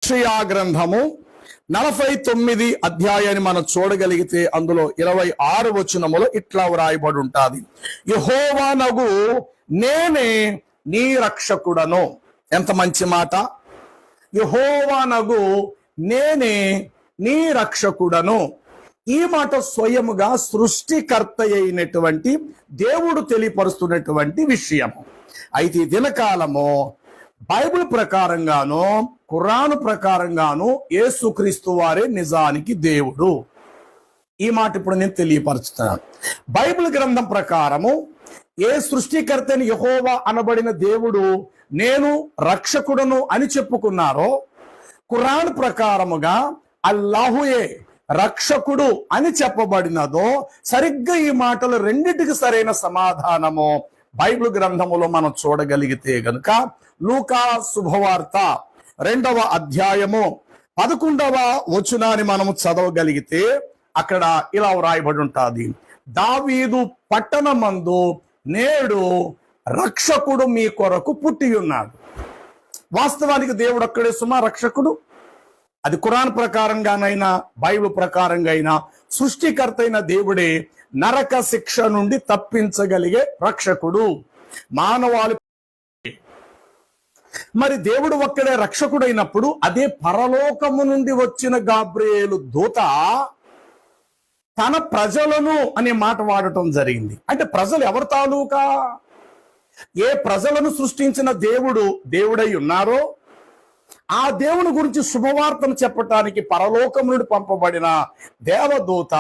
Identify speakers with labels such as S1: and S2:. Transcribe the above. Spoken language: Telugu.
S1: యెషయా గ్రంథము 49 అధ్యాయాన్ని మనం చూడగలిగితే అందులో 26 వచనములో ఇట్లా వ్రాయబడి ఉంటుంది, యెహోవానగు నేనే నీ రక్షకుడను. ఎంత మంచి మాట! యెహోవానగు నేనే నీ రక్షకుడను. ఈ మాట స్వయముగా సృష్టికర్త అయినటువంటి దేవుడు తెలియపరుస్తున్నటువంటి విషయము. అయితే ఈ దినకాలము బైబిల్ ప్రకారంగాను ఖురాను ప్రకారంగాను యేసుక్రీస్తు వారే నిజానికి దేవుడు. ఈ మాట ఇప్పుడు నేను తెలియపరుచుతాను. బైబిల్ గ్రంథం ప్రకారము ఏ సృష్టికర్తని యెహోవా అనబడిన దేవుడు నేను రక్షకుడను అని చెప్పుకున్నారో, ఖురాన్ ప్రకారముగా అల్లాహుయే రక్షకుడు అని చెప్పబడినదో, సరిగ్గా ఈ మాటలు రెండిటికి సరైన సమాధానము బైబిల్ గ్రంథములో మనం చూడగలిగితే గనుక లూకా శుభవార్త 2వ అధ్యాయము 11వ వచనాన్ని మనము చదవగలిగితే అక్కడ ఇలా వ్రాయబడి ఉంటుంది, దావీదు పట్టణమందు నేడు రక్షకుడు మీ కొరకు పుట్టి ఉన్నాడు. వాస్తవానికి దేవుడు అక్కడే సుమా రక్షకుడు. అది ఖురాన్ ప్రకారంగానైనా బైబిల్ ప్రకారంగా అయినా సృష్టికర్త అయిన దేవుడే నరక శిక్ష నుండి తప్పించగలిగే రక్షకుడు మానవాళి. మరి దేవుడు ఒక్కడే రక్షకుడైనప్పుడు అదే పరలోకము నుండి వచ్చిన గాబ్రియేలు దూత తన ప్రజలను అనే మాట వాడటం జరిగింది. అంటే ప్రజలు ఎవరు తాలూకా? ఏ ప్రజలను సృష్టించిన దేవుడు దేవుడై ఉన్నారో ఆ దేవుని గురించి శుభవార్తను చెప్పటానికి పరలోకం నుండి పంపబడిన దేవదూత